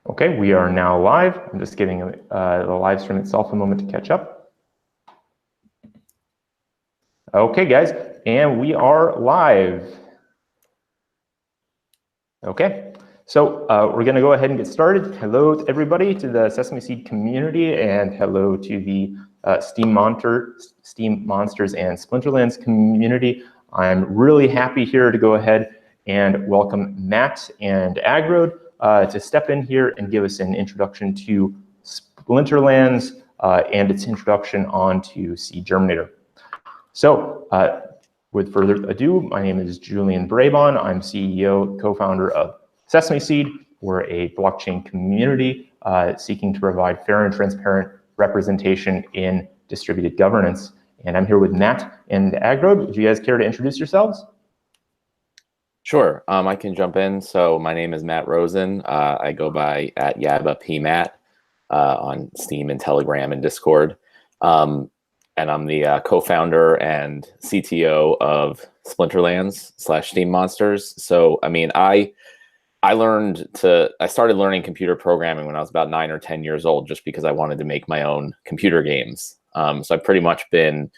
Okay, we are now live. I'm just giving the live stream itself a moment to catch up. Okay, guys, and we are live. Okay, so we're going to go ahead and get started. Hello to everybody, to the Sesameseed community, and hello to the SteemMonsters and Splinterlands community. I'm really happy here to go ahead and welcome Matt and Agrode to step in here and give us an introduction to Splinterlands and its introduction onto SEEDGerminator. So with further ado, my name is Julian Brabon. I'm CEO, co-founder of Sesameseed. We're a blockchain community seeking to provide fair and transparent representation in distributed governance. And I'm here with Matt and Agrode. Would you guys care to introduce yourselves? Sure, I can jump in. So my name is Matt Rosen. I go by @YabbaPMatt on Steem and Telegram and Discord. And I'm the co-founder and CTO of Splinterlands / SteemMonsters. So, I mean, I started learning computer programming when I was about 9 or 10 years old, just because I wanted to make my own computer games. So I've pretty much been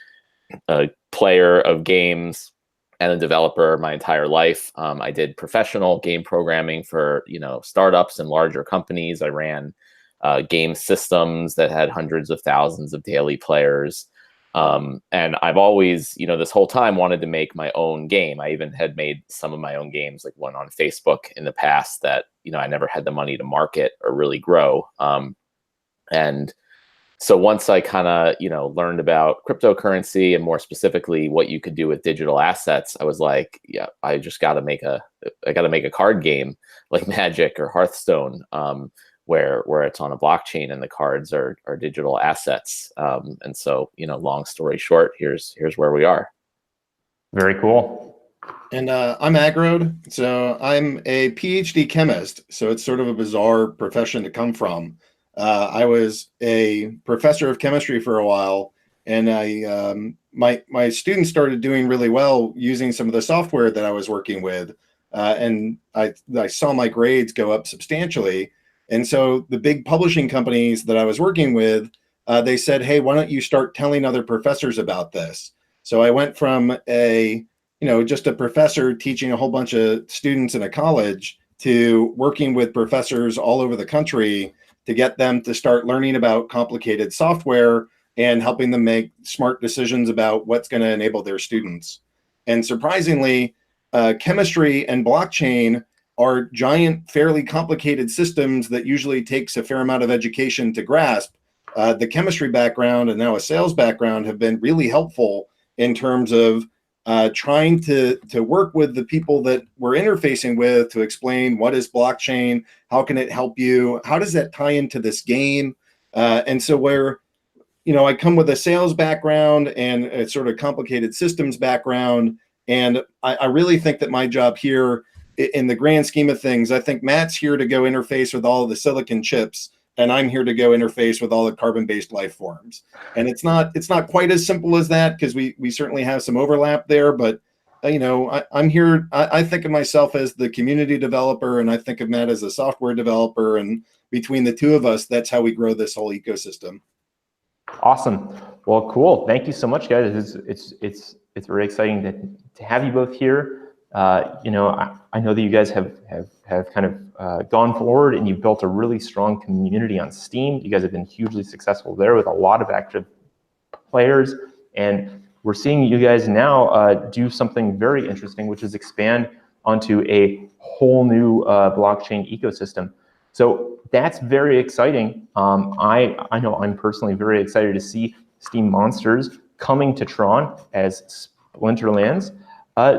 a player of games and a developer my entire life. I did professional game programming for, startups and larger companies. I ran game systems that had hundreds of thousands of daily players. And I've always, this whole time wanted to make my own game. I even had made some of my own games, like one on Facebook in the past that, I never had the money to market or really grow. And so once I kind of, learned about cryptocurrency and more specifically what you could do with digital assets, I was like, yeah, I just got to make a card game like Magic or Hearthstone, where it's on a blockchain and the cards are digital assets. And so, long story short, here's where we are. Very cool. And I'm Agrode. So I'm a PhD chemist. So it's sort of a bizarre profession to come from. I was a professor of chemistry for a while, and my students started doing really well using some of the software that I was working with, and I saw my grades go up substantially. And so the big publishing companies that I was working with, they said, "Hey, why don't you start telling other professors about this?" So I went from just a professor teaching a whole bunch of students in a college to working with professors all over the country to get them to start learning about complicated software and helping them make smart decisions about what's going to enable their students. And surprisingly, chemistry and blockchain are giant, fairly complicated systems that usually takes a fair amount of education to grasp. The chemistry background and now a sales background have been really helpful in terms of trying to work with the people that we're interfacing with to explain what is blockchain, how can it help you, how does that tie into this game, and so where I come with a sales background and a sort of complicated systems background, and I really think that my job here, in the grand scheme of things, I think Matt's here to go interface with all of the silicon chips, and I'm here to go interface with all the carbon-based life forms. And it's not quite as simple as that, because we certainly have some overlap there, but I'm here, I think of myself as the community developer, and I think of Matt as a software developer, and between the two of us, that's how we grow this whole ecosystem. Awesome. Well, cool. Thank you so much, guys. It's very exciting to have you both here. I know that you guys have kind of gone forward and you've built a really strong community on Steem. You guys have been hugely successful there with a lot of active players. And we're seeing you guys now do something very interesting, which is expand onto a whole new blockchain ecosystem. So that's very exciting. I know I'm personally very excited to see SteemMonsters coming to TRON as Splinterlands.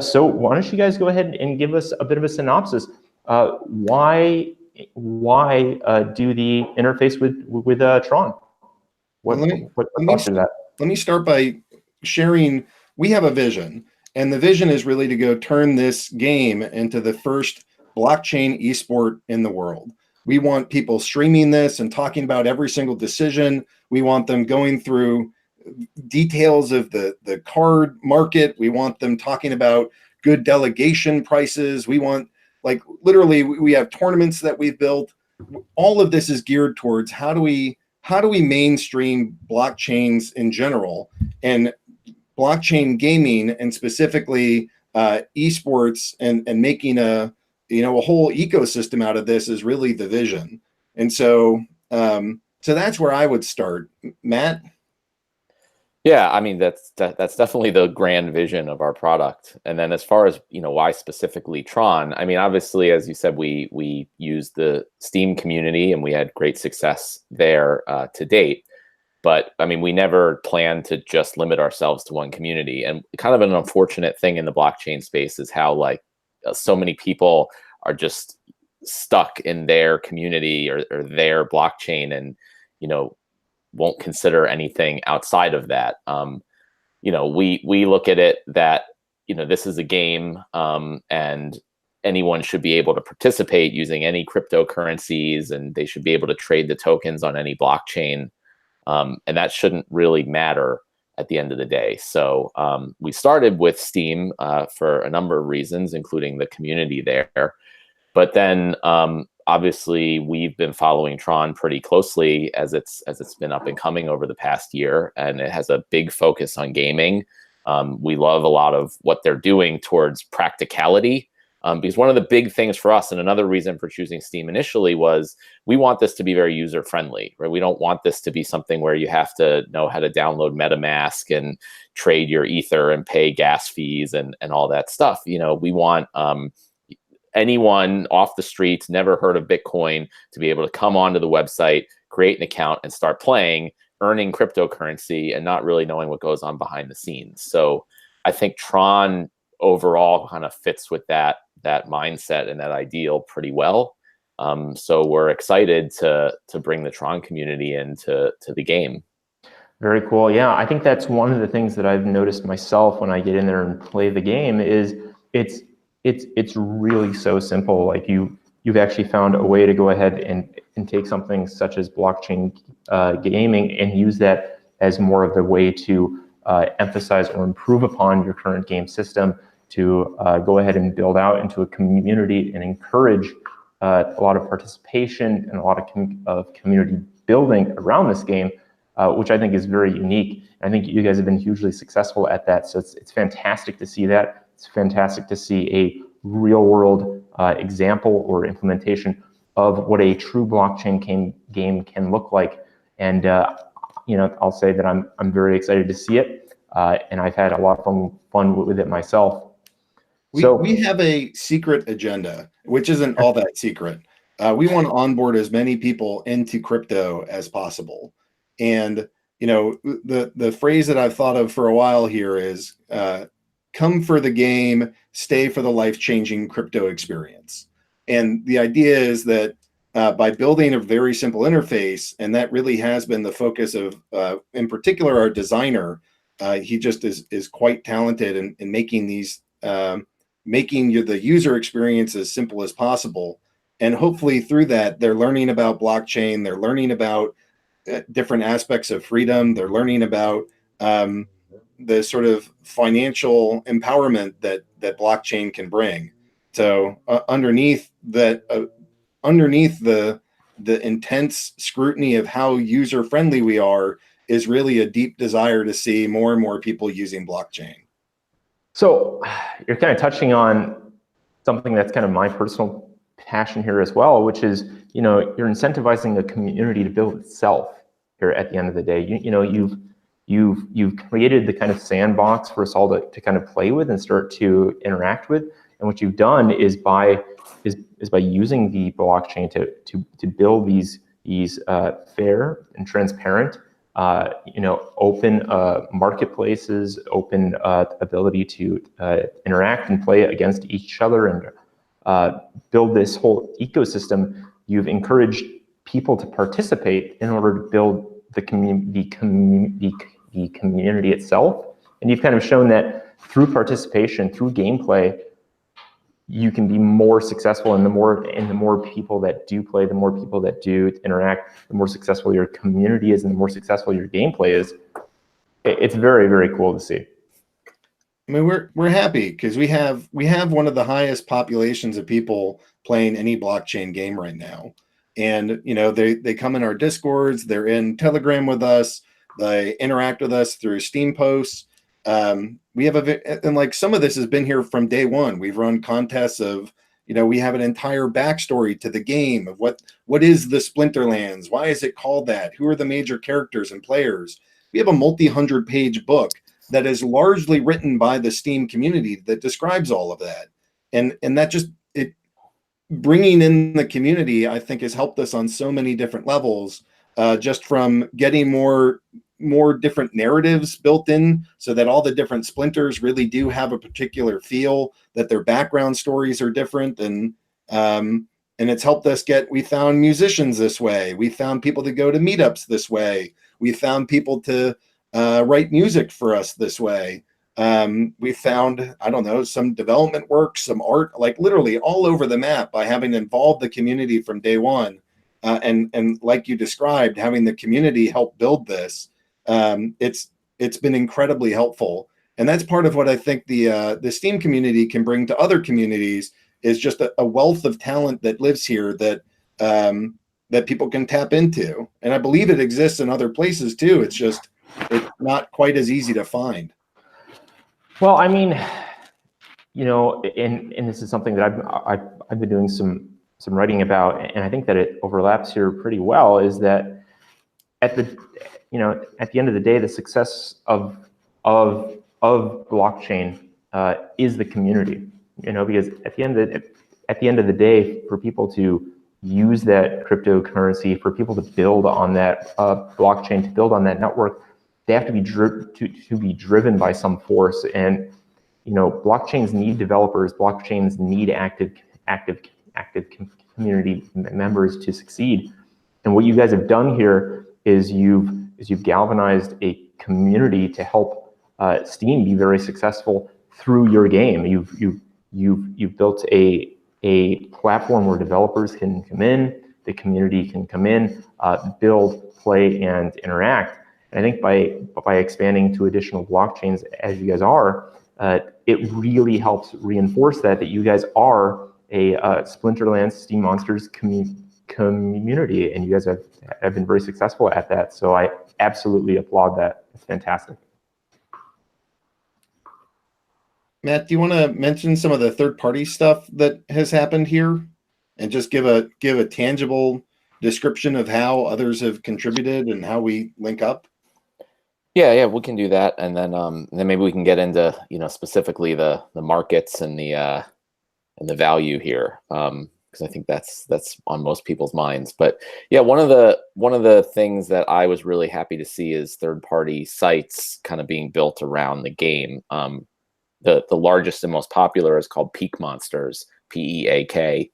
So why don't you guys go ahead and give us a bit of a synopsis? Why do the interface with TRON? Let me start by sharing. We have a vision, and the vision is really to go turn this game into the first blockchain esport in the world. We want people streaming this and talking about every single decision. We want them going through details of the card market. We want them talking about good delegation prices. We want, like, literally, we have tournaments that we've built all of this is geared towards how do we mainstream blockchains in general, and blockchain gaming, and specifically esports, and making a whole ecosystem out of this is really the vision. And so so that's where I would start. Matt? Yeah, I mean that's definitely the grand vision of our product. And then as far as why specifically Tron, I mean obviously as you said we used the Steem community and we had great success there to date. But I mean we never planned to just limit ourselves to one community. And kind of an unfortunate thing in the blockchain space is how like so many people are just stuck in their community or their blockchain and won't consider anything outside of that. We look at it that this is a game, and anyone should be able to participate using any cryptocurrencies, and they should be able to trade the tokens on any blockchain, and that shouldn't really matter at the end of the day. So we started with Steem for a number of reasons, including the community there. But then obviously we've been following Tron pretty closely as it's been up and coming over the past year, and it has a big focus on gaming. We love a lot of what they're doing towards practicality, because one of the big things for us, and another reason for choosing Steem initially, was we want this to be very user friendly, right? We don't want this to be something where you have to know how to download MetaMask and trade your Ether and pay gas fees and all that stuff. We want anyone off the streets, never heard of Bitcoin, to be able to come onto the website, create an account, and start playing, earning cryptocurrency, and not really knowing what goes on behind the scenes. So I think Tron overall kind of fits with that mindset and that ideal pretty well. So we're excited to bring the Tron community into the game. Very cool. Yeah, I think that's one of the things that I've noticed myself when I get in there and play the game is it's really so simple. Like you've actually found a way to go ahead and take something such as blockchain gaming and use that as more of a way to emphasize or improve upon your current game system, to go ahead and build out into a community and encourage a lot of participation and a lot of community building around this game, which I think is very unique. I think you guys have been hugely successful at that. So it's fantastic to see that. It's fantastic to see a real-world example or implementation of what a true blockchain game can look like. And I'll say that I'm very excited to see it, and I've had a lot of fun with it myself. We have a secret agenda, which isn't all that secret. We want to onboard as many people into crypto as possible. And the phrase that I've thought of for a while here is come for the game, stay for the life-changing crypto experience. And the idea is that by building a very simple interface, and that really has been the focus of, in particular, our designer. He just is quite talented in making these, making the user experience as simple as possible. And hopefully through that, they're learning about blockchain, they're learning about different aspects of freedom, they're learning about the sort of financial empowerment that blockchain can bring. So underneath that, underneath the intense scrutiny of how user friendly we are, is really a deep desire to see more and more people using blockchain. So you're kind of touching on something that's kind of my personal passion here as well, which is you're incentivizing the community to build itself here at the end of the day. You've created the kind of sandbox for us all to kind of play with and start to interact with. And what you've done is by using the blockchain to build these fair and transparent, open marketplaces, open ability to interact and play against each other and build this whole ecosystem. You've encouraged people to participate in order to build the community itself, and you've kind of shown that through participation, through gameplay, you can be more successful, and the more people that do play, the more people that do interact, the more successful your community is, and the more successful your gameplay is. It's very, very cool to see. I mean, we're happy because we have one of the highest populations of people playing any blockchain game right now. And they come in our Discords, they're in Telegram with us, they interact with us through Steam posts. We have and like some of this has been here from day one. We've run contests of, we have an entire backstory to the game of what is the Splinterlands, why is it called that, who are the major characters and players. We have a multi-100-page book that is largely written by the Steam community that describes all of that, and that just bringing in the community, I think, has helped us on so many different levels, just from getting more different narratives built in so that all the different splinters really do have a particular feel, that their background stories are different. And it's helped us we found musicians this way. We found people to go to meetups this way. We found people to write music for us this way. We found, I don't know, some development work, some art, like literally all over the map by having involved the community from day one. And like you described, having the community help build this, it's been incredibly helpful. And that's part of what I think the Steam community can bring to other communities, is just a wealth of talent that lives here that people can tap into. And I believe it exists in other places too. It's not quite as easy to find. Well, I mean, and this is something that I've been doing some writing about, and I think that it overlaps here pretty well, is that at the end of the day, the success of blockchain is the community. Because at the end of the day, for people to use that cryptocurrency, for people to build on that blockchain, to build on that network, they have to be driven by some force. And blockchains need developers. Blockchains need active community members to succeed. And what you guys have done here is you've galvanized a community to help Steam be very successful through your game. You've built a platform where developers can come in, the community can come in, build, play, and interact. And I think by expanding to additional blockchains, as you guys are, it really helps reinforce that you guys are a Splinterlands SteemMonsters community, and you guys have been very successful at that. So I absolutely applaud that. It's fantastic. Matt, do you want to mention some of the third-party stuff that has happened here, and just give a tangible description of how others have contributed and how we link up? Yeah, we can do that, and then maybe we can get into specifically the markets and the value here, because I think that's on most people's minds. But yeah, one of the things that I was really happy to see is third-party sites kind of being built around the game. The largest and most popular is called PeakMonsters, PEAK.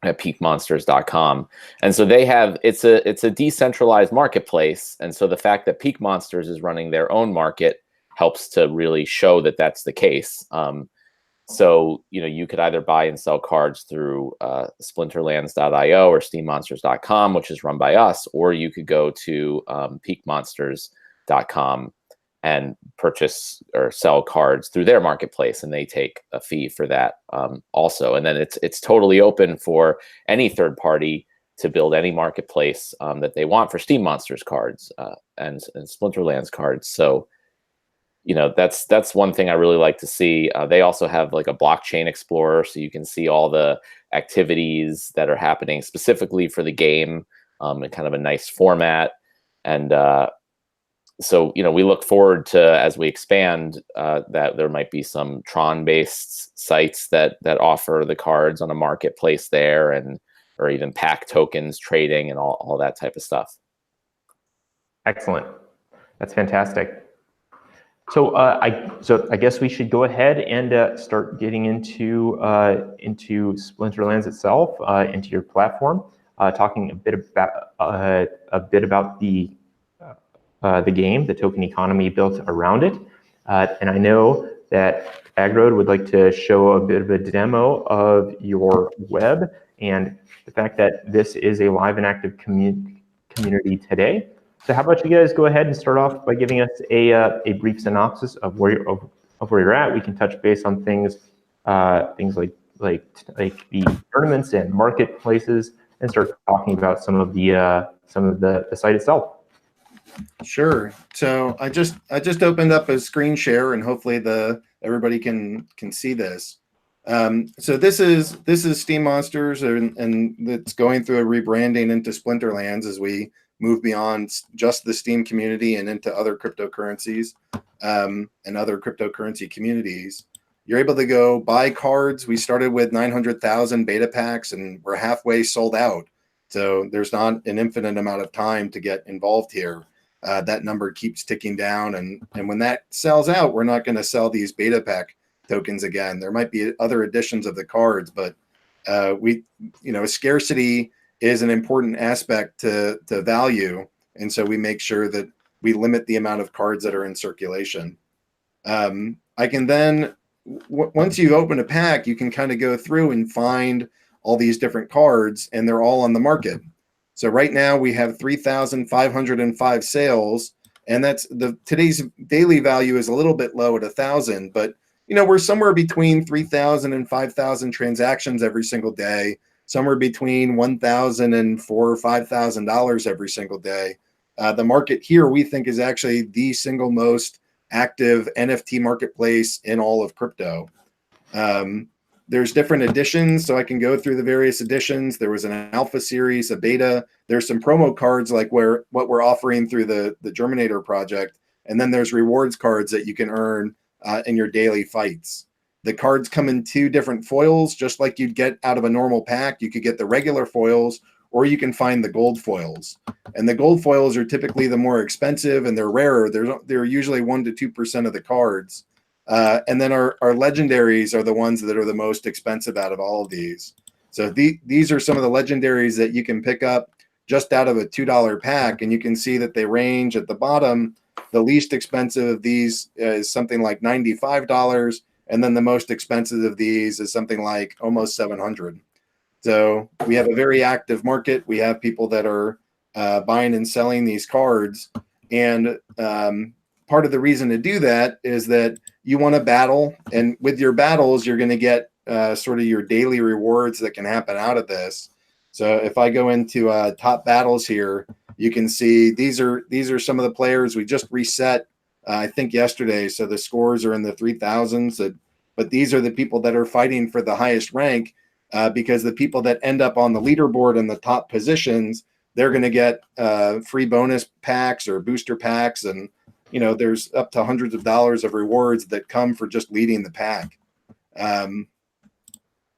At peakmonsters.com. And so they have, it's a decentralized marketplace. And so the fact that PeakMonsters is running their own market helps to really show that that's the case. So, you could either buy and sell cards through splinterlands.io or steemmonsters.com, which is run by us, or you could go to peakmonsters.com and purchase or sell cards through their marketplace, and they take a fee for that also. And then it's totally open for any third party to build any marketplace that they want for SteemMonsters cards and Splinterlands cards. So, that's one thing I really like to see. They also have like a blockchain explorer, so you can see all the activities that are happening specifically for the game in kind of a nice format. And so, we look forward to, as we expand, that there might be some Tron-based sites that offer the cards on a marketplace there, or even pack tokens trading and all that type of stuff. Excellent. That's fantastic. So I guess we should go ahead and start getting into Splinterlands itself, into your platform, talking a bit about the game, the token economy built around it. And I know that Agrode would like to show a bit of a demo of your web and the fact that this is a live and active community today. So how about you guys go ahead and start off by giving us a brief synopsis of where you're at. We can touch base on things like the tournaments and marketplaces and start talking about some of the site itself. Sure. So I just opened up a screen share, and hopefully everybody can see this. So this is SteemMonsters, and it's going through a rebranding into Splinterlands as we move beyond just the Steem community and into other cryptocurrencies and other cryptocurrency communities. You're able to go buy cards. We started with 900,000 beta packs, and we're halfway sold out. So there's not an infinite amount of time to get involved here. That number keeps ticking down, and when that sells out, we're not going to sell these beta pack tokens again. There might be other editions of the cards, but scarcity is an important aspect to value, and so we make sure that we limit the amount of cards that are in circulation. I can then, once you open a pack, you can kind of go through and find all these different cards, and they're all on the market. So right now we have 3,505 sales, and that's today's daily value is a little bit low at 1,000, but we're somewhere between 3,000 and 5,000 transactions every single day, somewhere between $1,000 and $4,000 or $5,000 every single day. The market here, we think, is actually the single most active NFT marketplace in all of crypto. There's different editions, so I can go through the various editions. There was an alpha series, a beta. There's some promo cards like what we're offering through the Germinator project, and then there's rewards cards that you can earn in your daily fights. The cards come in 2 different foils, just like you'd get out of a normal pack. You could get the regular foils, or you can find the gold foils. And the gold foils are typically the more expensive, and they're rarer. They're usually 1% to 2% of the cards. And then our legendaries are the ones that are the most expensive out of all of these. So these are some of the legendaries that you can pick up just out of a $2 pack, and you can see that they range at the bottom. The least expensive of these is something like $95, and then the most expensive of these is something like almost $700. So we have a very active market. We have people that are buying and selling these cards, and part of the reason to do that is that you want to battle, and with your battles, you're going to get sort of your daily rewards that can happen out of this. So if I go into top battles here, you can see these are some of the players we just reset, I think yesterday. So the scores are in the 3,000s, but these are the people that are fighting for the highest rank, because the people that end up on the leaderboard in the top positions, they're going to get free bonus packs or booster packs, and there's up to hundreds of dollars of rewards that come for just leading the pack.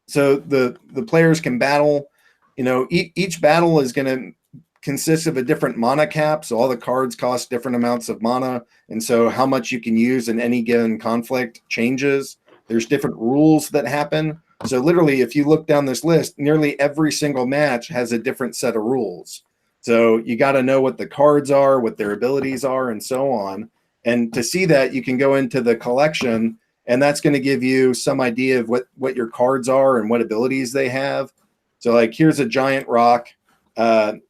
So the players can battle. Each battle is going to consist of a different mana cap. So all the cards cost different amounts of mana. And so how much you can use in any given conflict changes. There's different rules that happen. So literally, if you look down this list, nearly every single match has a different set of rules. So you got to know what the cards are, what their abilities are, and so on. And to see that, you can go into the collection, and that's going to give you some idea of what your cards are and what abilities they have. So like here's a giant rock.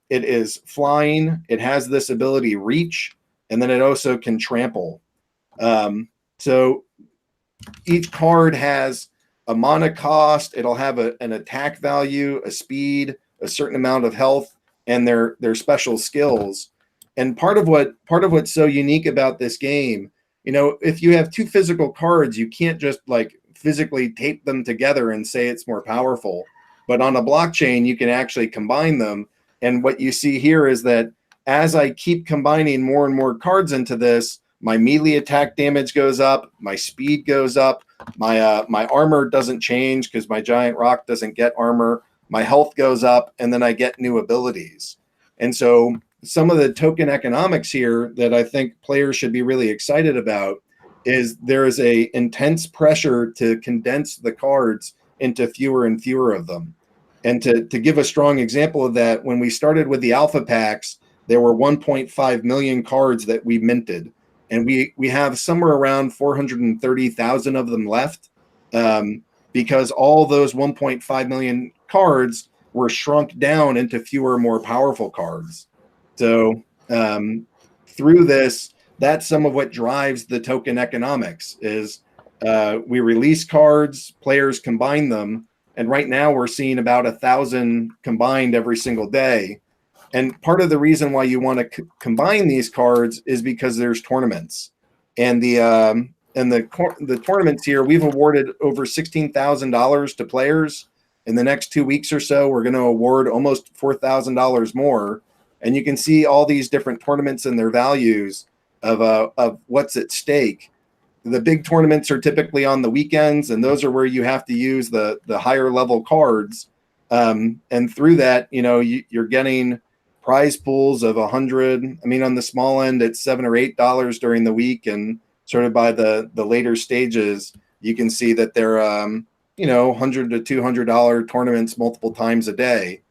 It is flying. It has this ability reach, and then it also can trample. So each card has a mana cost. It'll have an attack value, a speed, a certain amount of health, and their special skills. And part of what's so unique about this game, if you have 2 physical cards, you can't just like physically tape them together and say it's more powerful. But on a blockchain, you can actually combine them. And what you see here is that as I keep combining more and more cards into this, my melee attack damage goes up, my speed goes up, my armor doesn't change because my giant rock doesn't get armor, my health goes up, and then I get new abilities. And so some of the token economics here that I think players should be really excited about is there is a intense pressure to condense the cards into fewer and fewer of them. And to give a strong example of that, when we started with the alpha packs, there were 1.5 million cards that we minted. And we have somewhere around 430,000 of them left, because all those 1.5 million cards were shrunk down into fewer, more powerful cards. So through this, that's some of what drives the token economics is we release cards, players combine them, And right now we're seeing about 1,000 combined every single day. And part of the reason why you want to combine these cards is because there's tournaments, and the tournaments here, we've awarded over $16,000 to players. In the next 2 weeks or so, we're going to award almost $4,000 more. And you can see all these different tournaments and their values of what's at stake. The big tournaments are typically on the weekends, and those are where you have to use the higher level cards. And through that, you're getting prize pools of 100. I mean, on the small end, it's $7 or $8 during the week, and sort of by the later stages, you can see that they're $100 to $200 tournaments multiple times a day.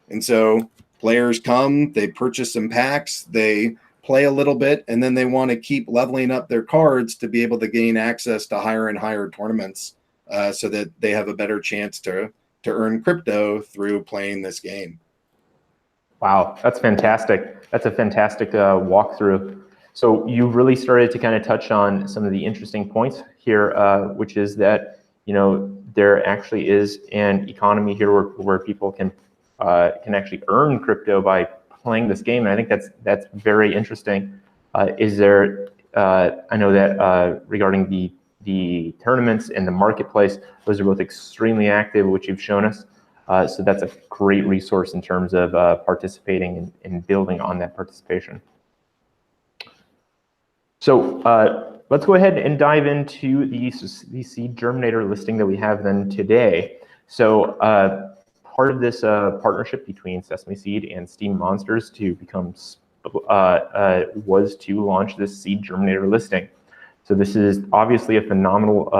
And so players come, they purchase some packs, they play a little bit, and then they want to keep leveling up their cards to be able to gain access to higher and higher tournaments, so that they have a better chance to earn crypto through playing this game. Wow, that's fantastic. That's a fantastic walkthrough. So you really started to kind of touch on some of the interesting points here, which is that there actually is an economy here where people can actually earn crypto by playing this game, and I think that's very interesting. Is there? I know that regarding the tournaments and the marketplace, those are both extremely active, which you've shown us. So that's a great resource in terms of participating and building on that participation. So let's go ahead and dive into the SEEDGerminator listing that we have then today. So part of this partnership between Sesameseed and SteemMonsters to become was to launch this SEEDGerminator listing. So this is obviously a phenomenal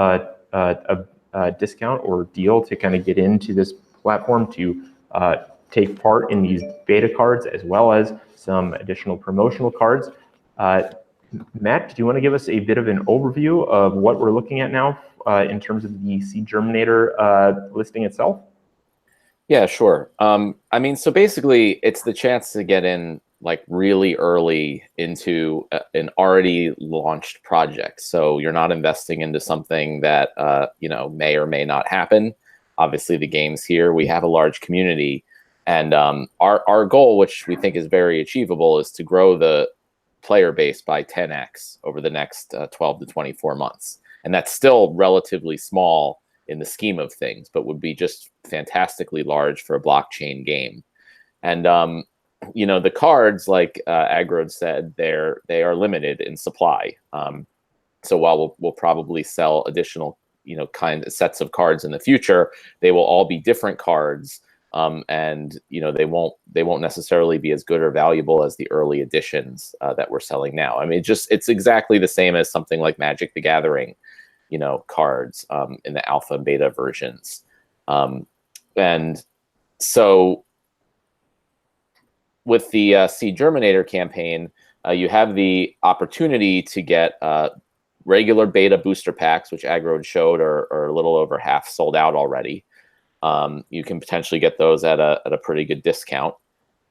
discount or deal to kind of get into this platform to take part in these beta cards, as well as some additional promotional cards. Matt, do you want to give us a bit of an overview of what we're looking at now in terms of the SEEDGerminator listing itself? Yeah, sure. I mean, so basically, it's the chance to get in like really early into an already launched project. So you're not investing into something that may or may not happen. Obviously, the game's here. We have a large community, and our goal, which we think is very achievable, is to grow the player base by 10x over the next 12 to 24 months. And that's still relatively small in the scheme of things, but would be just fantastically large for a blockchain game. And the cards, like Agrod said, they are limited in supply. So while we'll probably sell additional kind of sets of cards in the future, they will all be different cards. And they won't necessarily be as good or valuable as the early editions that we're selling now. I mean, it's exactly the same as something like Magic the Gathering, cards in the alpha and beta versions. And so with the SEEDGerminator campaign, you have the opportunity to get regular beta booster packs, which Agrod showed are a little over half sold out already. You can potentially get those at a pretty good discount.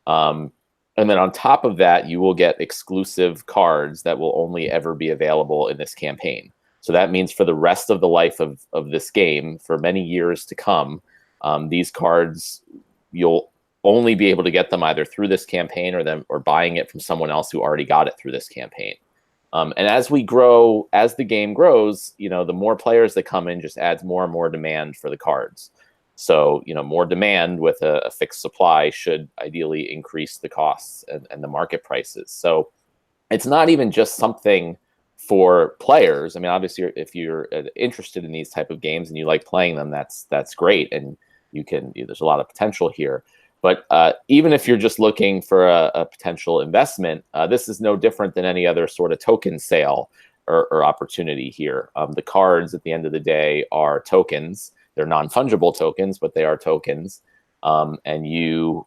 And then on top of that, you will get exclusive cards that will only ever be available in this campaign. So that means for the rest of the life of this game, for many years to come, these cards, you'll only be able to get them either through this campaign or buying it from someone else who already got it through this campaign. And as we grow, as the game grows, the more players that come in just adds more and more demand for the cards. So, more demand with a fixed supply should ideally increase the costs and the market prices. So it's not even just something for players. I mean, obviously, if you're interested in these type of games and you like playing them, that's great. And there's a lot of potential here. But even if you're just looking for a potential investment, this is no different than any other sort of token sale or opportunity here. The cards at the end of the day are tokens. They're non-fungible tokens, but they are tokens. And you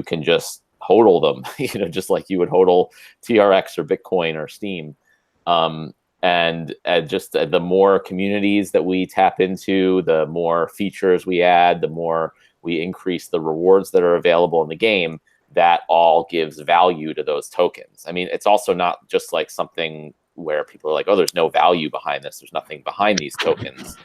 can just hodl them, just like you would hodl TRX or Bitcoin or Steem. And just the more communities that we tap into, the more features we add, the more we increase the rewards that are available in the game. That all gives value to those tokens. I mean, it's also not just like something where people are like, oh, there's no value behind this. There's nothing behind these tokens.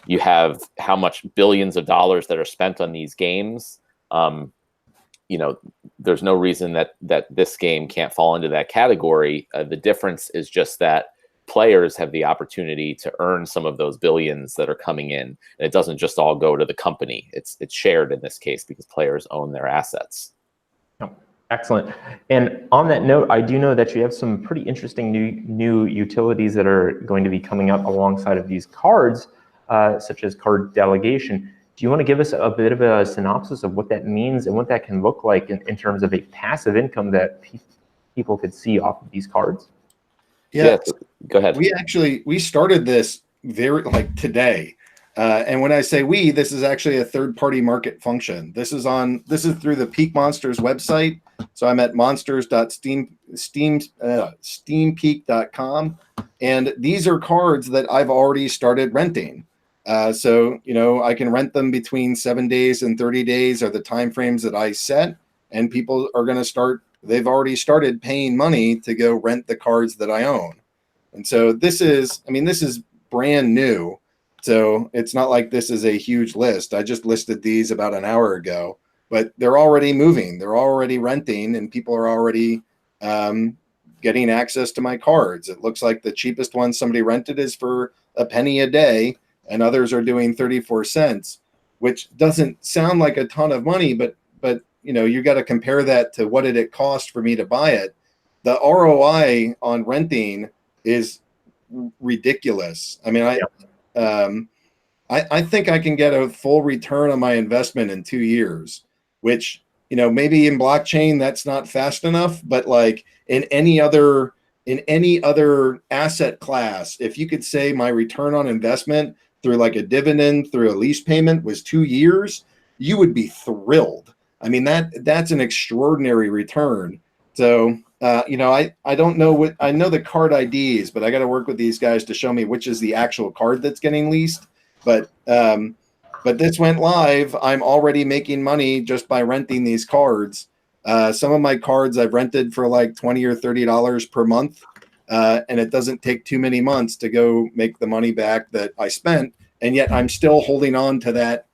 You have how much billions of dollars that are spent on these games. You know, there's no reason that this game can't fall into that category. The difference is just that players have the opportunity to earn some of those billions that are coming in. And it doesn't just all go to the company. It's shared in this case because players own their assets. Oh, excellent. And on that note, I do know that you have some pretty interesting new utilities that are going to be coming up alongside of these cards, such as card delegation. Do you want to give us a bit of a synopsis of what that means and what that can look like in terms of a passive income that people could see off of these cards? Yeah, go ahead. We started this today. And when I say we, this is actually a third-party market function. This is through the SteemMonsters website. So I'm at monsters.steempeak.com. And these are cards that I've already started renting. So, you know, I can rent them between 7 days and 30 days are the timeframes that I set. And people are going to they've already started paying money to go rent the cards that I own. And so this is brand new. So it's not like this is a huge list. I just listed these about an hour ago, but they're already moving. They're already renting and people are already getting access to my cards. It looks like the cheapest one somebody rented is for a penny a day and others are doing 34 cents, which doesn't sound like a ton of money, but you know, you got to compare that to what did it cost for me to buy it. The ROI on renting is ridiculous. I mean, I think I can get a full return on my investment in 2 years, which, you know, maybe in blockchain that's not fast enough, but like in any other asset class, if you could say my return on investment through like a dividend, through a lease payment was 2 years, you would be thrilled. I mean, that's an extraordinary return. So, you know, I don't know I know the card IDs, but I got to work with these guys to show me which is the actual card that's getting leased. But this went live. I'm already making money just by renting these cards. Some of my cards I've rented for like $20 or $30 per month. And it doesn't take too many months to go make the money back that I spent. And yet I'm still holding on to that,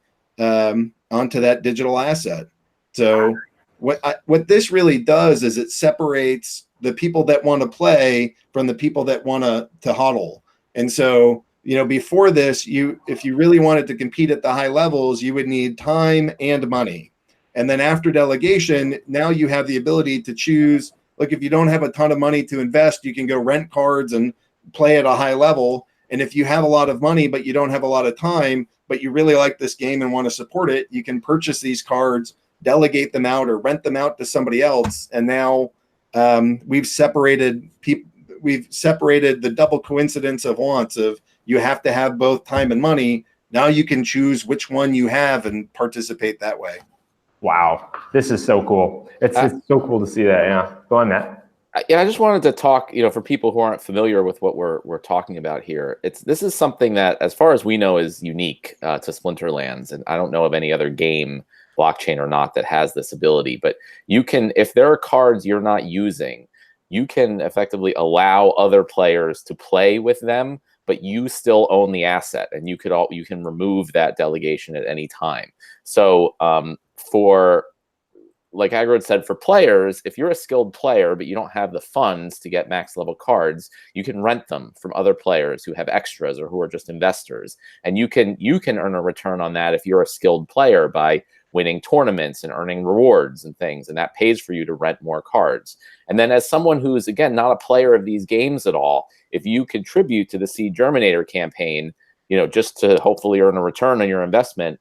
onto that digital asset. So what this really does is it separates the people that want to play from the people that want to hodl. And so, you know, before this, if you really wanted to compete at the high levels, you would need time and money. And then after delegation, now you have the ability to choose. Look, if you don't have a ton of money to invest, you can go rent cards and play at a high level. And if you have a lot of money, but you don't have a lot of time, but you really like this game and want to support it, you can purchase these cards, delegate them out or rent them out to somebody else. And now we've separated the double coincidence of wants of you have to have both time and money. Now you can choose which one you have and participate that way. Wow. This is so cool. It's so cool to see that. Yeah. Go on, Matt. Yeah, I just wanted to talk, you know, for people who aren't familiar with what we're talking about here. This is something that, as far as we know, is unique to Splinterlands, and I don't know of any other game, blockchain or not, that has this ability. But you can, if there are cards you're not using, you can effectively allow other players to play with them, but you still own the asset, and you can remove that delegation at any time. So for, like Agro said, for players, if you're a skilled player but you don't have the funds to get max level cards, you can rent them from other players who have extras or who are just investors, and you can earn a return on that if you're a skilled player by winning tournaments and earning rewards and things, and that pays for you to rent more cards. And then as someone who's, again, not a player of these games at all, if you contribute to the SEEDGerminator campaign, you know, just to hopefully earn a return on your investment,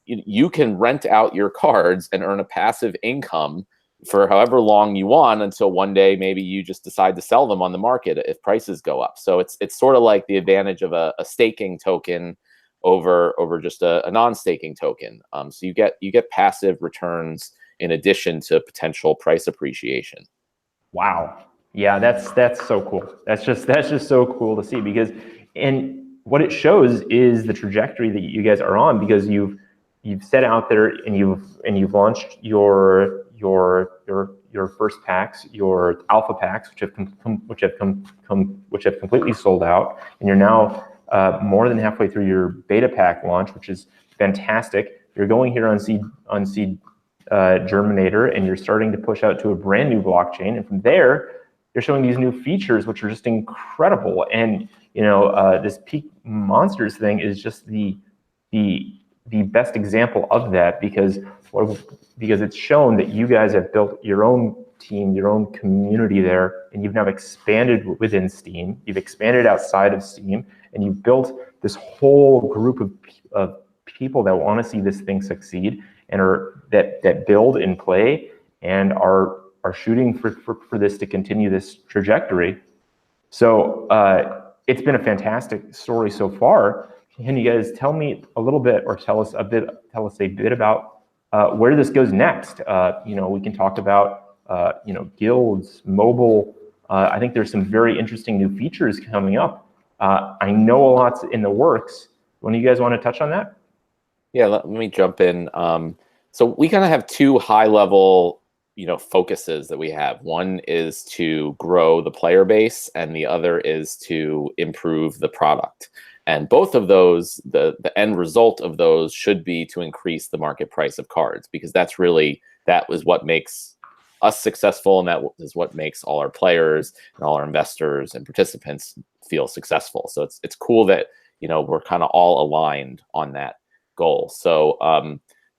you can rent out your cards and earn a passive income for however long you want, until one day maybe you just decide to sell them on the market if prices go up. So it's sort of like the advantage of a staking token over just a non-staking token. So you get passive returns in addition to potential price appreciation. Wow. Yeah, that's so cool. That's just so cool to see, because, and what it shows is the trajectory that you guys are on, because you've set out there and you've launched your first packs, your alpha packs, which have completely sold out, and you're now more than halfway through your beta pack launch, which is fantastic. You're going here on SEEDGerminator, and you're starting to push out to a brand new blockchain. And from there, you're showing these new features, which are just incredible. And this Peak Monsters thing is just the best example of that, because it's shown that you guys have built your own team, your own community there, and you've now expanded within Steem. You've expanded outside of Steem, and you've built this whole group of people that want to see this thing succeed, and that build and play and are shooting for this to continue this trajectory. So it's been a fantastic story so far. Can you guys tell me a little bit, or tell us a bit about where this goes next? We can talk about guilds, mobile. I think there's some very interesting new features coming up. I know a lot's in the works. When do you guys want to touch on that? Yeah, let me jump in. So we kind of have two high-level focuses that we have. One is to grow the player base, and the other is to improve the product. And both of those, the end result of those should be to increase the market price of cards, because that was what makes us successful, and that is what makes all our players and all our investors and participants feel successful. So it's cool that we're kind of all aligned on that goal. So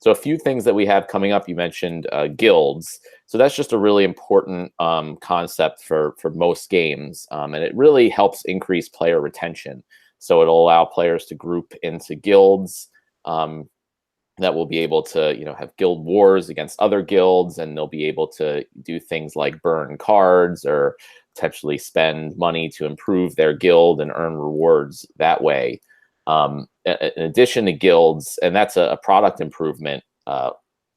a few things that we have coming up. You mentioned guilds. So that's just a really important concept for most games, and it really helps increase player retention. So it'll allow players to group into guilds that will be able to have guild wars against other guilds, and they'll be able to do things like burn cards or potentially spend money to improve their guild and earn rewards that way. In addition to guilds, and that's a product improvement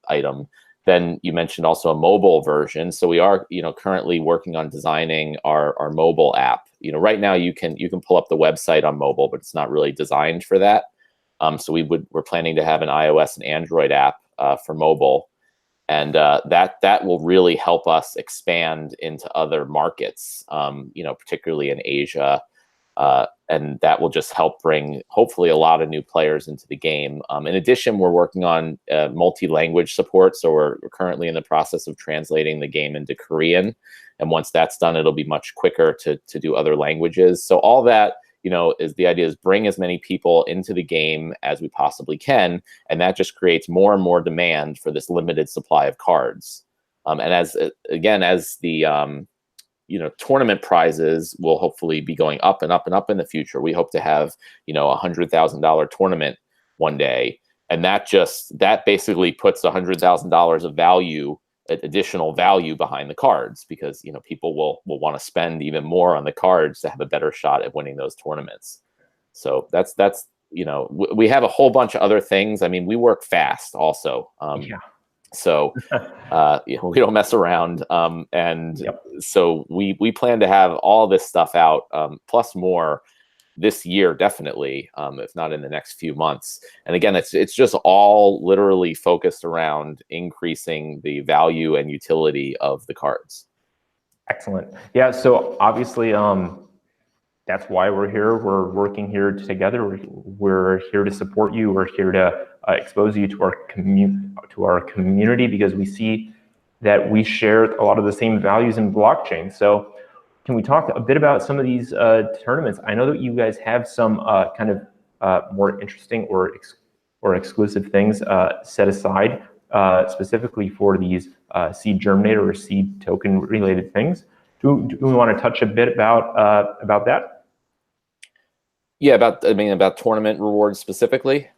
item. Then you mentioned also a mobile version. So we are, currently working on designing our mobile app. Right now you can pull up the website on mobile, but it's not really designed for that. So we're planning to have an iOS and Android app for mobile, and that will really help us expand into other markets, particularly in Asia. And that will just help bring, hopefully, a lot of new players into the game. In addition, we're working on multi-language support. So we're currently in the process of translating the game into Korean. And once that's done, it'll be much quicker to do other languages. So all that, is the idea is bring as many people into the game as we possibly can. And that just creates more and more demand for this limited supply of cards. And as the tournament prizes will hopefully be going up and up and up in the future. We hope to have, $100,000 tournament one day. And that basically puts $100,000 of value, additional value behind the cards, because, people will want to spend even more on the cards to have a better shot at winning those tournaments. So that's we have a whole bunch of other things. I mean, we work fast also. So we don't mess around. So we plan to have all this stuff out, plus more, this year, definitely, if not in the next few months. And again, it's just all literally focused around increasing the value and utility of the cards. Excellent. Yeah, so obviously, that's why we're here. We're working here together. We're here to support you. We're here to expose you to our community, because we see that we share a lot of the same values in blockchain. So can we talk a bit about some of these tournaments? I know that you guys have some kind of more interesting or exclusive things set aside specifically for these SEEDGerminator or seed token related things. Do we want to touch a bit about that? Yeah, about tournament rewards specifically.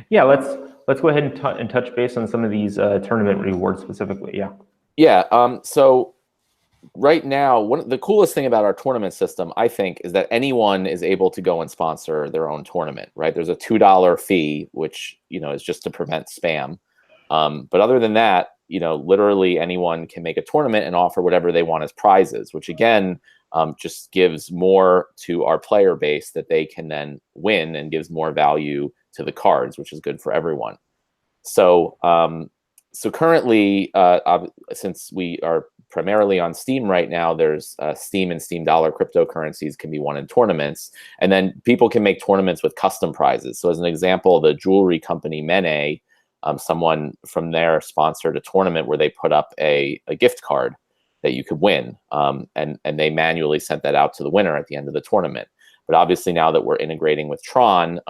Yeah, let's go ahead and touch base on some of these tournament rewards specifically. Yeah. Yeah. So right now, the coolest thing about our tournament system, I think, is that anyone is able to go and sponsor their own tournament. Right? There's a $2 fee, which is just to prevent spam. But other than that, literally anyone can make a tournament and offer whatever they want as prizes, which again, just gives more to our player base that they can then win, and gives more value to the cards, which is good for everyone. So So currently, since we are primarily on Steam right now, there's Steem and Steem dollar cryptocurrencies can be won in tournaments, and then people can make tournaments with custom prizes. So as an example, the jewelry company Mene, someone from there sponsored a tournament where they put up a gift card that you could win, and they manually sent that out to the winner at the end of the tournament. But obviously now that we're integrating with Tron,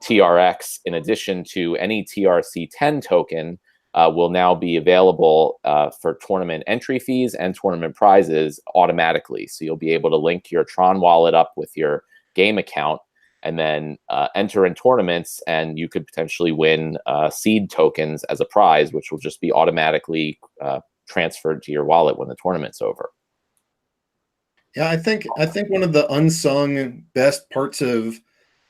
TRX, in addition to any TRC10 token, will now be available for tournament entry fees and tournament prizes automatically. So you'll be able to link your Tron wallet up with your game account and then enter in tournaments, and you could potentially win SEED tokens as a prize, which will just be automatically transferred to your wallet when the tournament's over. Yeah, I think one of the unsung best parts of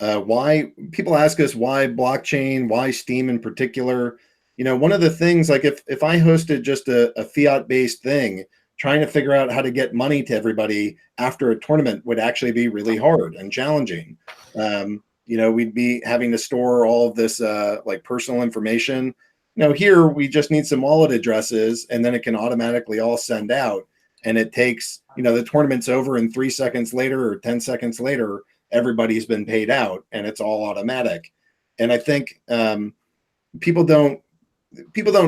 why people ask us why blockchain, why Steem in particular. You know, one of the things, like if I hosted just a fiat-based thing, trying to figure out how to get money to everybody after a tournament would actually be really hard and challenging. You know, we'd be having to store all of this like personal information. You know, here we just need some wallet addresses, and then it can automatically all send out. And it takes, you know, the tournament's over, and 3 seconds later or 10 seconds later, everybody's been paid out, and it's all automatic. And I think people don't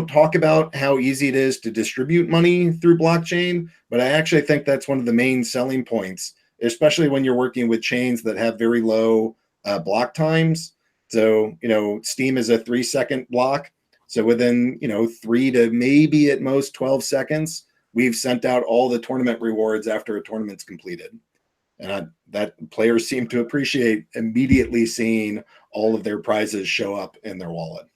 talk about how easy it is to distribute money through blockchain, but I actually think that's one of the main selling points, especially when you're working with chains that have very low block times. So, you know, Steem is a 3-second block. So within, you know, 3 to maybe at most 12 seconds, we've sent out all the tournament rewards after a tournament's completed. And that players seem to appreciate immediately seeing all of their prizes show up in their wallet.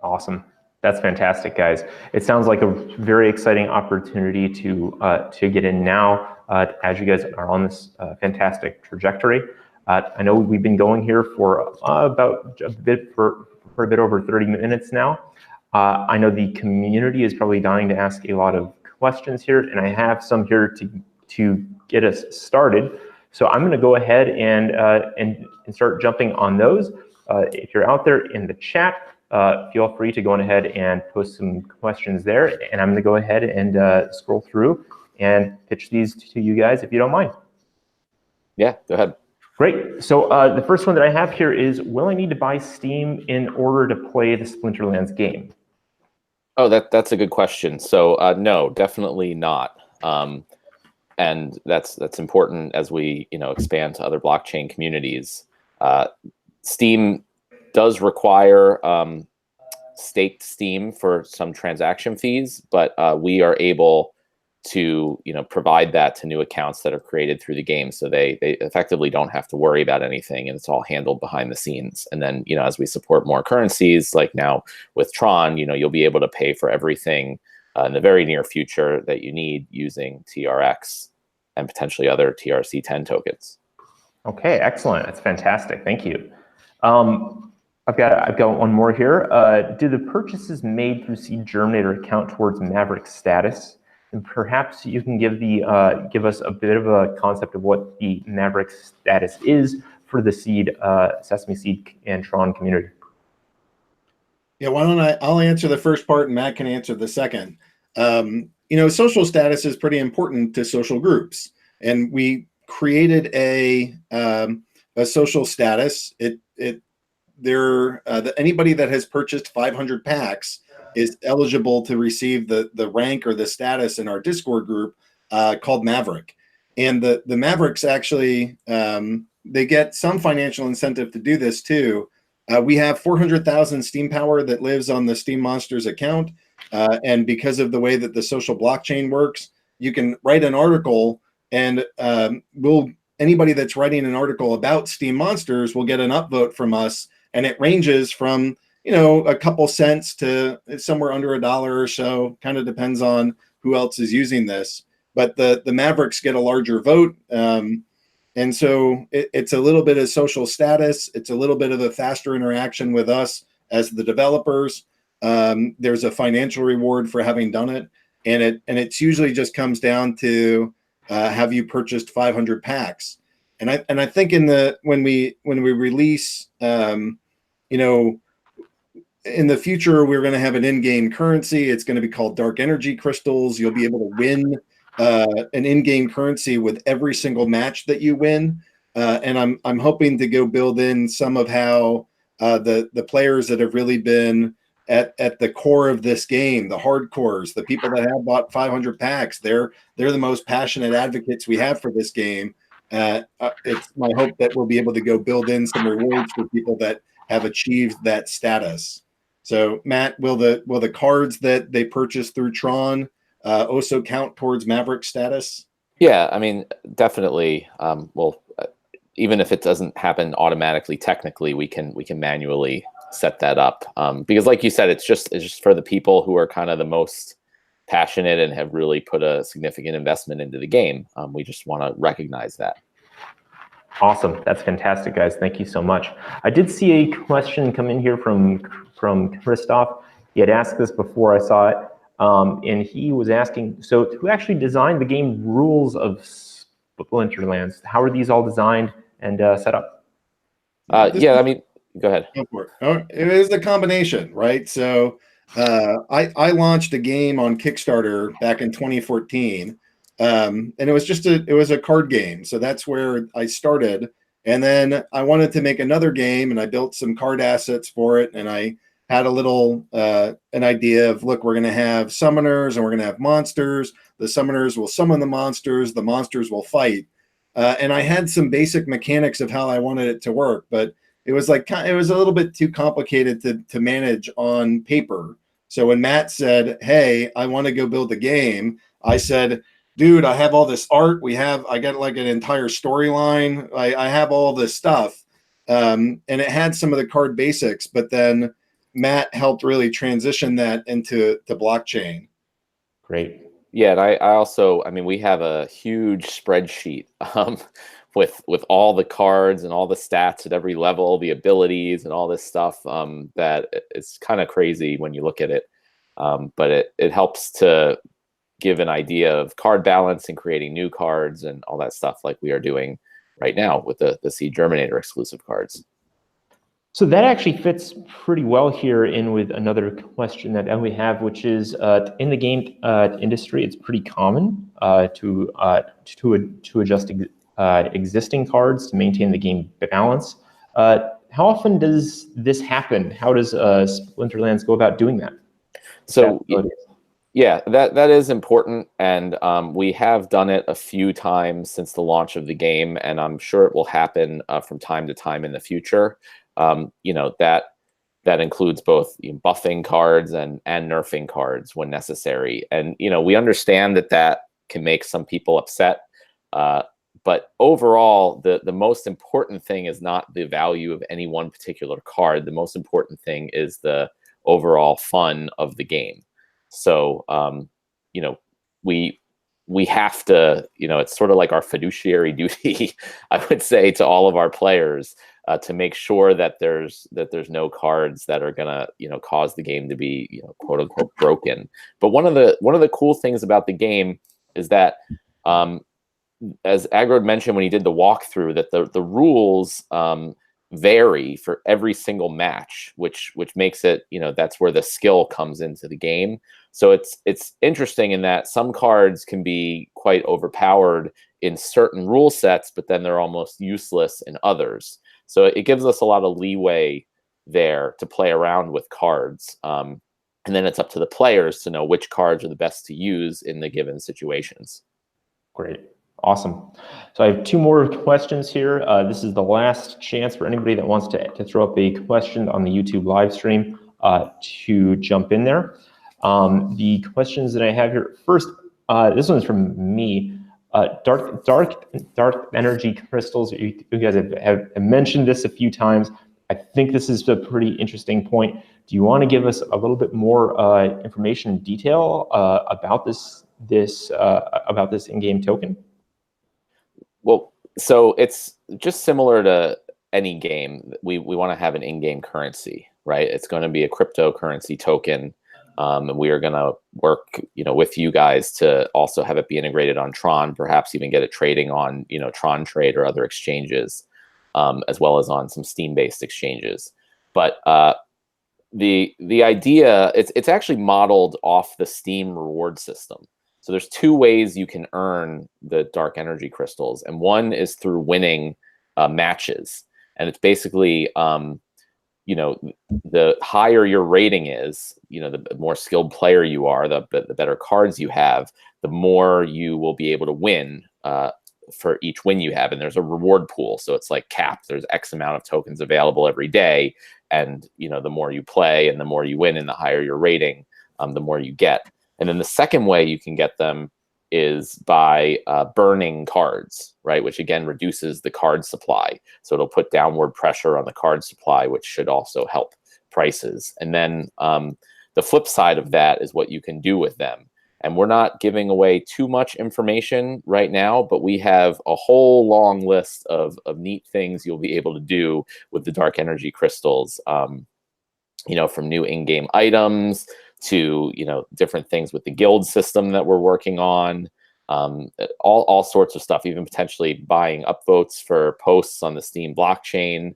Awesome. That's fantastic, guys. It sounds like a very exciting opportunity to get in now as you guys are on this fantastic trajectory. I know we've been going here for about a bit over 30 minutes now. I know the community is probably dying to ask a lot of questions here, and I have some here to get us started. So I'm going to go ahead and start jumping on those. If you're out there in the chat, feel free to go on ahead and post some questions there, and I'm going to go ahead and scroll through and pitch these to you guys if you don't mind. Yeah, go ahead. Great. So the first one that I have here is, will I need to buy Steem in order to play the Splinterlands game? Oh, that's a good question. So no, definitely not. And that's important as we expand to other blockchain communities. Steem does require staked Steem for some transaction fees, but we are able to provide that to new accounts that are created through the game, so they effectively don't have to worry about anything, and it's all handled behind the scenes. And then as we support more currencies, like now with Tron, you'll be able to pay for everything in the very near future that you need using TRX and potentially other TRC10 tokens. Okay, excellent. That's fantastic. Thank you. I've got one more here. Do the purchases made through SEEDGerminator count towards Maverick status? And perhaps you can give us a bit of a concept of what the Maverick status is for the Seed, Sesameseed, and Tron community. Yeah, why don't I'll answer the first part and Matt can answer the second. Social status is pretty important to social groups, and we created a social status. Anybody that has purchased 500 packs is eligible to receive the rank or the status in our Discord group called Maverick. And the Mavericks actually, they get some financial incentive to do this too. We have 400,000 Steem power that lives on the SteemMonsters account. And because of the way that the social blockchain works, you can write an article, and anybody that's writing an article about SteemMonsters will get an upvote from us. And it ranges from a couple cents to somewhere under $1 or so. Kind of depends on who else is using this. But the Mavericks get a larger vote. And so it's a little bit of social status. It's a little bit of a faster interaction with us as the developers. There's a financial reward for having done it. And it usually just comes down to have you purchased 500 packs. And I think when we release in the future, we're going to have an in-game currency. It's going to be called dark energy crystals. You'll be able to win an in-game currency with every single match that you win. And I'm hoping to go build in some of how the players that have really been at the core of this game, the hardcores, the people that have bought 500 packs, they're the most passionate advocates we have for this game. It's my hope that we'll be able to go build in some rewards for people that have achieved that status. So, Matt, will the cards that they purchase through Tron also count towards Maverick status? Yeah, I mean, definitely. Well, even if it doesn't happen automatically, technically, we can manually set that up, because, like you said, it's just for the people who are kind of the most passionate and have really put a significant investment into the game. We just want to recognize that. Awesome. That's fantastic, guys. Thank you so much. I did see a question come in here from Christoph. He had asked this before I saw it, and he was asking, so who actually designed the game rules of Splinterlands? How are these all designed and set up? Yeah, I mean, go ahead. It is a combination, right? So I launched a game on Kickstarter back in 2014. And it was a card game. So that's where I started. And then I wanted to make another game, and I built some card assets for it. And I had a little, an idea of, look, we're going to have summoners and we're going to have monsters. The summoners will summon the monsters will fight. And I had some basic mechanics of how I wanted it to work, but it was a little bit too complicated to manage on paper. So when Matt said, hey, I want to go build a game, I said, dude, I have all this art. I got like an entire storyline. I have all this stuff. And it had some of the card basics, but then Matt helped really transition that into the blockchain. Great. Yeah, and I also, I mean, we have a huge spreadsheet with all the cards and all the stats at every level, the abilities and all this stuff, that it's kind of crazy when you look at it. But it helps to give an idea of card balance and creating new cards and all that stuff, like we are doing right now with the SEEDGerminator exclusive cards. So that actually fits pretty well here in with another question that we have, which is in the game industry, it's pretty common to adjust existing cards to maintain the game balance. How often does this happen? How does Splinterlands go about doing that? So yeah, that is important, and we have done it a few times since the launch of the game, and I'm sure it will happen from time to time in the future. You know, that includes both buffing cards and nerfing cards when necessary. And, you know, we understand that can make some people upset. But overall, the most important thing is not the value of any one particular card. The most important thing is the overall fun of the game. So, you know, we have to, you know, it's sort of like our fiduciary duty, I would say, to all of our players, to make sure that there's no cards that are gonna, you know, cause the game to be, you know, quote unquote broken. But one of the cool things about the game is that, as Agrod mentioned when he did the walkthrough, that the rules vary for every single match, which makes it, you know, that's where the skill comes into the game. So it's interesting in that some cards can be quite overpowered in certain rule sets, but then they're almost useless in others. So it gives us a lot of leeway there to play around with cards. And then it's up to the players to know which cards are the best to use in the given situations. Great. Awesome. So I have two more questions here. This is the last chance for anybody that wants to throw up a question on the YouTube live stream to jump in there. The questions that I have here, first, this one's from me. Dark energy crystals. You guys have mentioned this a few times. I think this is a pretty interesting point. Do you want to give us a little bit more information and detail about this in-game token? Well, so it's just similar to any game. We want to have an in-game currency, right? It's going to be a cryptocurrency token. And we are going to work, you know, with you guys to also have it be integrated on Tron, perhaps even get it trading on, you know, Tron Trade or other exchanges, as well as on some Steam-based exchanges. But the idea, it's actually modeled off the Steem reward system. So there's two ways you can earn the dark energy crystals, and one is through winning matches. And it's basically, you know, the higher your rating is, you know, the more skilled player you are, the better cards you have, the more you will be able to win for each win you have. And there's a reward pool, so it's like capped. There's X amount of tokens available every day, and you know, the more you play and the more you win, and the higher your rating, the more you get. And then the second way you can get them is by burning cards, right? Which again reduces the card supply. So it'll put downward pressure on the card supply, which should also help prices. And then the flip side of that is what you can do with them. And we're not giving away too much information right now, but we have a whole long list of neat things you'll be able to do with the dark energy crystals. You know, from new in-game items to, you know, different things with the guild system that we're working on, all sorts of stuff, even potentially buying upvotes for posts on the Steem blockchain.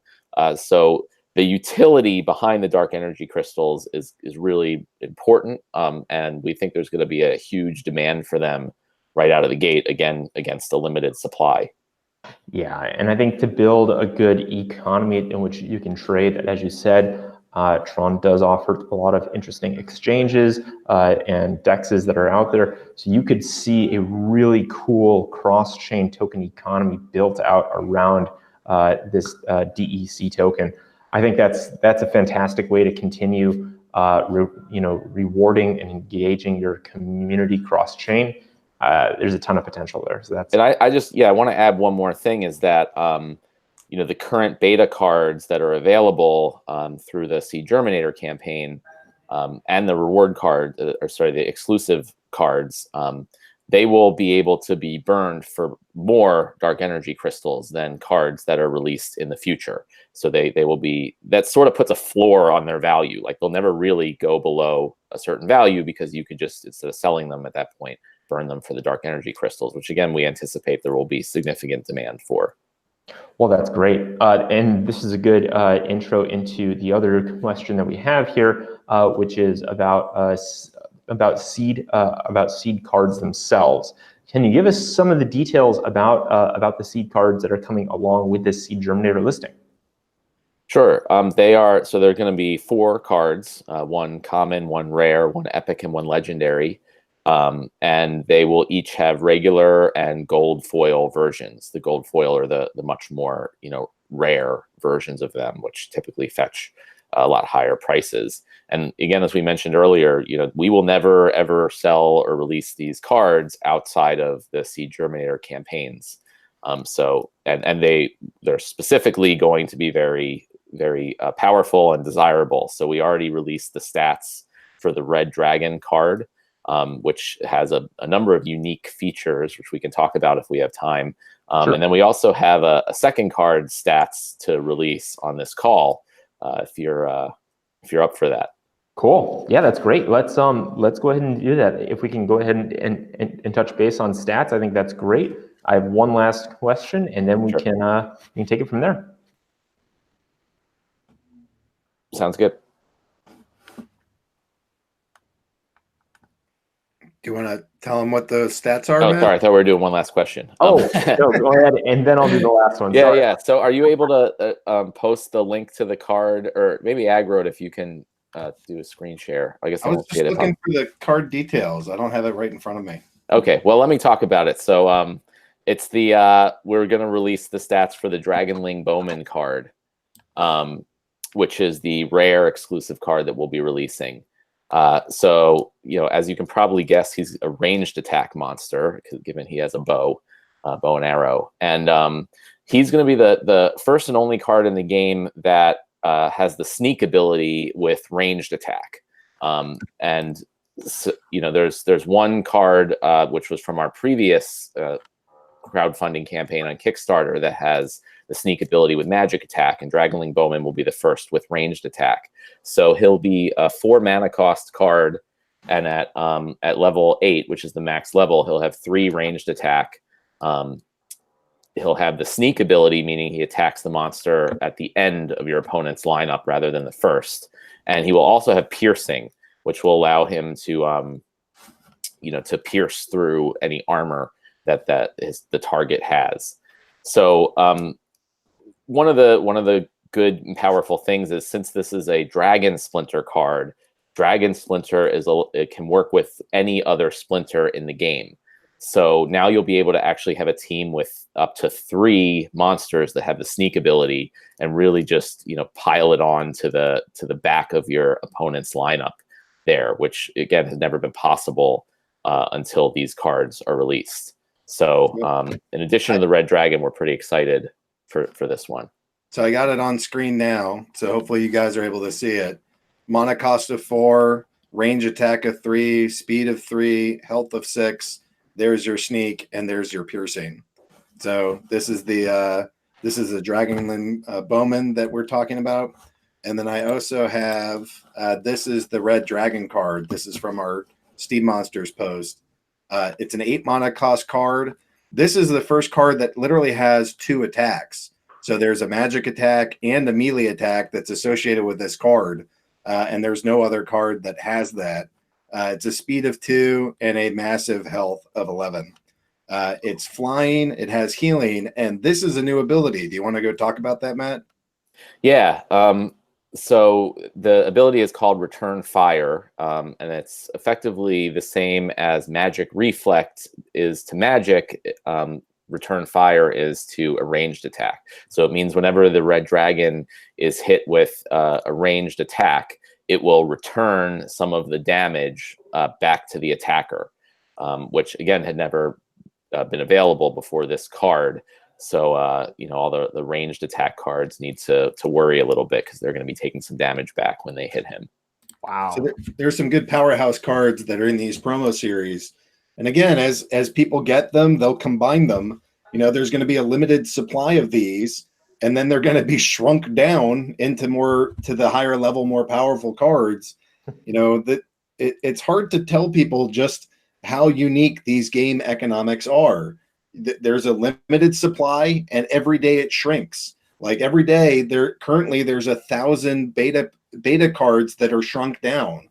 So the utility behind the dark energy crystals is really important, and we think there's going to be a huge demand for them right out of the gate, again, against a limited supply. Yeah, and I think to build a good economy in which you can trade, as you said, Tron does offer a lot of interesting exchanges and dexes that are out there. So you could see a really cool cross-chain token economy built out around this DEC token. I think that's a fantastic way to continue rewarding and engaging your community cross-chain. There's a ton of potential there. So that's. And I want to add one more thing, is that you know, the current beta cards that are available through the SEEDGerminator campaign and the reward card, the exclusive cards, they will be able to be burned for more dark energy crystals than cards that are released in the future. So they will be, that sort of puts a floor on their value. Like they'll never really go below a certain value, because you could just, instead of selling them at that point, burn them for the dark energy crystals, which again, we anticipate there will be significant demand for. Well, that's great. And this is a good intro into the other question that we have here, which is about seed cards themselves. Can you give us some of the details about the seed cards that are coming along with this SEEDGerminator listing? Sure. They're going to be 4 cards, one common, one rare, one epic, and one legendary. And they will each have regular and gold foil versions. The gold foil are the much more, you know, rare versions of them, which typically fetch a lot higher prices. And again, as we mentioned earlier, you know, we will never ever sell or release these cards outside of the SEEDGerminator campaigns. They're specifically going to be very, very powerful and desirable. So we already released the stats for the Red Dragon card, which has a number of unique features, which we can talk about if we have time. Sure. And then we also have a second card stats to release on this call, if you're up for that. Cool. Yeah, that's great. Let's go ahead and do that. If we can go ahead and touch base on stats, I think that's great. I have one last question, and then we can take it from there. Sounds good. Do you want to tell them what the stats are? Oh, Matt? sorry. I thought we were doing one last question. No, go ahead, and then I'll do the last one. Sorry. Yeah. So are you able to post the link to the card, or maybe Agrod, if you can do a screen share? I guess I was just looking for the card details. I don't have it right in front of me. Okay. Well, let me talk about it. So it's the we're going to release the stats for the Dragonling Bowman card, which is the rare exclusive card that we'll be releasing. So, you know, as you can probably guess, he's a ranged attack monster, given he has a bow and arrow. And he's going to be the first and only card in the game that has the sneak ability with ranged attack. And, so, you know, there's one card, which was from our previous crowdfunding campaign on Kickstarter, that has the sneak ability with magic attack, and Dragonling Bowman will be the first with ranged attack. So he'll be a 4 mana cost card, and at level 8, which is the max level, he'll have 3 ranged attack. he'll have the sneak ability, meaning he attacks the monster at the end of your opponent's lineup rather than the first. And he will also have piercing, which will allow him to, to pierce through any armor that the target has. So one of the good and powerful things is, since this is a Dragon Splinter card, Dragon Splinter it can work with any other Splinter in the game. So now you'll be able to actually have a team with up to 3 monsters that have the sneak ability, and really just pile it on to the back of your opponent's lineup there, which again has never been possible until these cards are released. So in addition to the Red Dragon, we're pretty excited for this one. So I got it on screen now, so hopefully you guys are able to see it. Mana cost of 4, range attack of 3, speed of 3, health of 6. There's your sneak, and there's your piercing. So this is the Dragonland Bowman that we're talking about. And then I also have this is the Red Dragon card. This is from our SteemMonsters post. It's an 8 mana cost card. This is the first card that literally has 2 attacks. So there's a magic attack and a melee attack that's associated with this card. And there's no other card that has that. It's a speed of 2 and a massive health of 11. It's flying, it has healing, and this is a new ability. Do you want to go talk about that, Matt? Yeah. So the ability is called Return Fire, and it's effectively the same as Magic Reflect is to Magic. Return Fire is to a ranged attack. So it means whenever the Red Dragon is hit with a ranged attack, it will return some of the damage back to the attacker, which again had never been available before this card. So all the ranged attack cards need to worry a little bit, because they're going to be taking some damage back when they hit him. Wow. So there's some good powerhouse cards that are in these promo series. And again, as people get them, they'll combine them. There's going to be a limited supply of these, and then they're going to be shrunk down into the higher level, more powerful cards. That it's hard to tell people just how unique these game economics are. There's a limited supply, and every day it shrinks. Like every day, there's 1,000 beta cards that are shrunk down.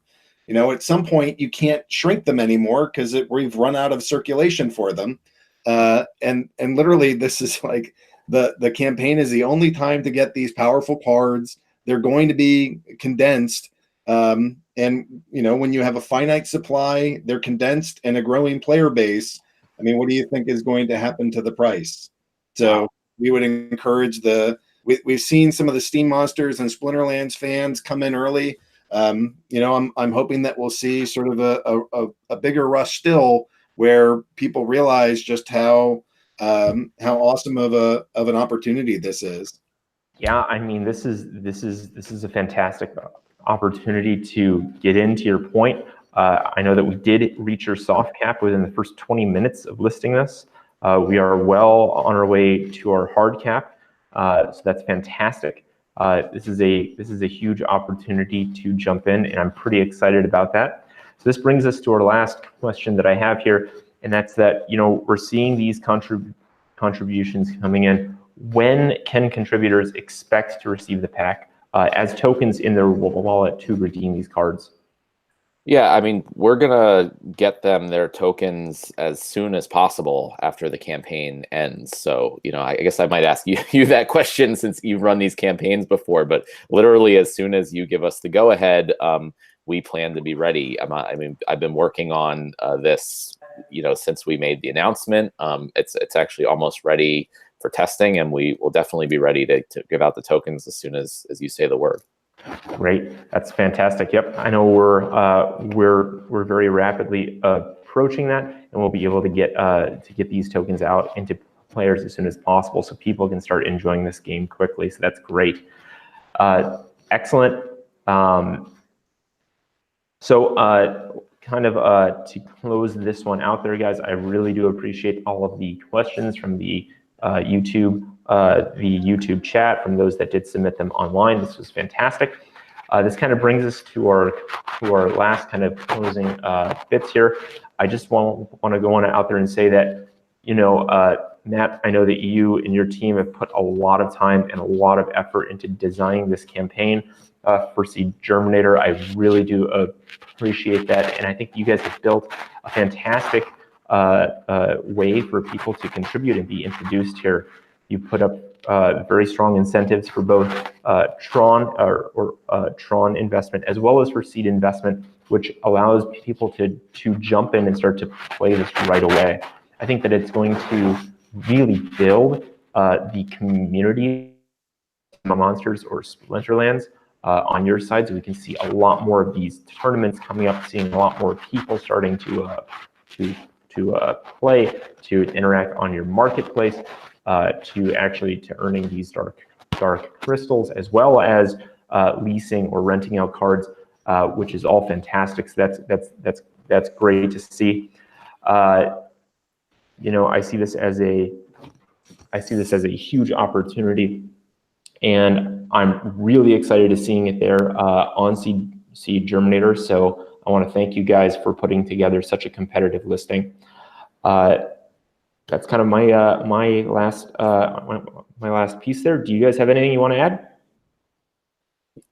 At some point you can't shrink them anymore because we've run out of circulation for them. And literally this is like the campaign is the only time to get these powerful cards. They're going to be condensed. And when you have a finite supply, they're condensed, and a growing player base. I mean, what do you think is going to happen to the price? So we would encourage we've seen some of the SteemMonsters and Splinterlands fans come in early. I'm hoping that we'll see sort of a bigger rush still, where people realize just how awesome of an opportunity this is. Yeah, I mean, this is a fantastic opportunity to get into your point. I know that we did reach your soft cap within the first 20 minutes of listing this. We are well on our way to our hard cap, so that's fantastic. This is a huge opportunity to jump in, and I'm pretty excited about that. So this brings us to our last question that I have here, and that's that we're seeing these contributions coming in. When can contributors expect to receive the pack as tokens in their wallet to redeem these cards? Yeah, I mean, we're gonna get them their tokens as soon as possible after the campaign ends. So, I guess I might ask you that question, since you've run these campaigns before. But literally, as soon as you give us the go ahead, we plan to be ready. I've been working on this, since we made the announcement. It's actually almost ready for testing, and we will definitely be ready to give out the tokens as soon as you say the word. Great, that's fantastic. Yep, I know we're very rapidly approaching that, and we'll be able to get these tokens out into players as soon as possible, so people can start enjoying this game quickly. So that's great. Excellent. To close this one out there, guys, I really do appreciate all of the questions from the YouTube chat, from those that did submit them online. This was fantastic. This kind of brings us to our last kind of closing bits here. I just want to go on out there and say that Matt, I know that you and your team have put a lot of time and a lot of effort into designing this campaign for SEEDGerminator. I really do appreciate that, and I think you guys have built a fantastic way for people to contribute and be introduced here. You put up very strong incentives for both TRON TRON investment as well as for seed investment, which allows people to jump in and start to play this right away. I think that it's going to really build the community monsters or Splinterlands on your side, so we can see a lot more of these tournaments coming up, seeing a lot more people starting to play, to interact on your marketplace, to earning these dark crystals, as well as leasing or renting out cards, which is all fantastic. So that's great to see. You know, I see this as a huge opportunity, and I'm really excited to seeing it there on SEEDGerminator. So I want to thank you guys for putting together such a competitive listing. That's kind of my last piece there. Do you guys have anything you want to add?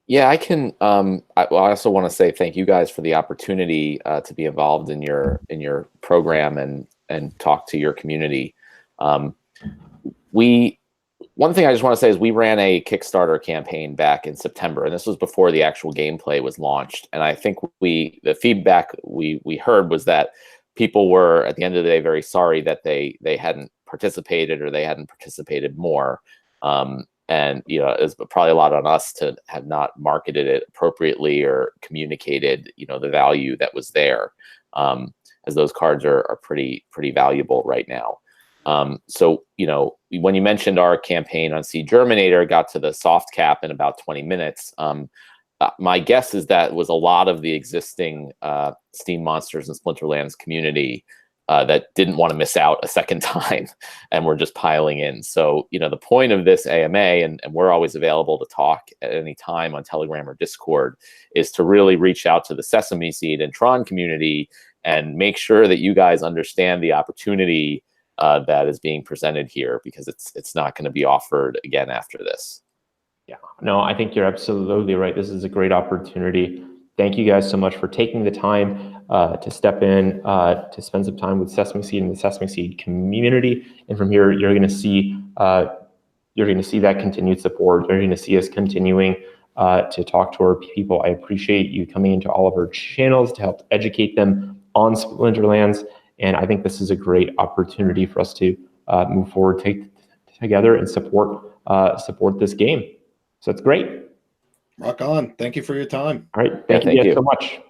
Yeah, I can. I also want to say thank you guys for the opportunity to be involved in your program and talk to your community. One thing I just want to say is we ran a Kickstarter campaign back in September, and this was before the actual gameplay was launched. And I think the feedback we heard was that people were, at the end of the day, very sorry that they hadn't participated, or they hadn't participated more. And you know, it's probably a lot on us to have not marketed it appropriately or communicated, you know, the value that was there, as those cards are pretty valuable right now. So, you know, when you mentioned our campaign on SEEDGerminator got to the soft cap in about 20 minutes, my guess is that was a lot of the existing SteemMonsters and Splinterlands community that didn't want to miss out a second time and were just piling in. So, you know, the point of this AMA, and we're always available to talk at any time on Telegram or Discord, is to really reach out to the Sesameseed and TRON community and make sure that you guys understand the opportunity that is being presented here, because it's not going to be offered again after this. Yeah, no, I think you're absolutely right. This is a great opportunity. Thank you guys so much for taking the time to step in, to spend some time with Sesameseed and the Sesameseed community. And from here, you're going to see that continued support. You're going to see us continuing to talk to our people. I appreciate you coming into all of our channels to help educate them on Splinterlands. And I think this is a great opportunity for us to move forward together and support this game. So it's great. Rock on. Thank you for your time. All right. Thank you guys so much.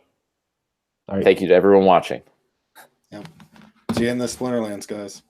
All right. Thank you to everyone watching. Yeah. See you in the Splinterlands, guys.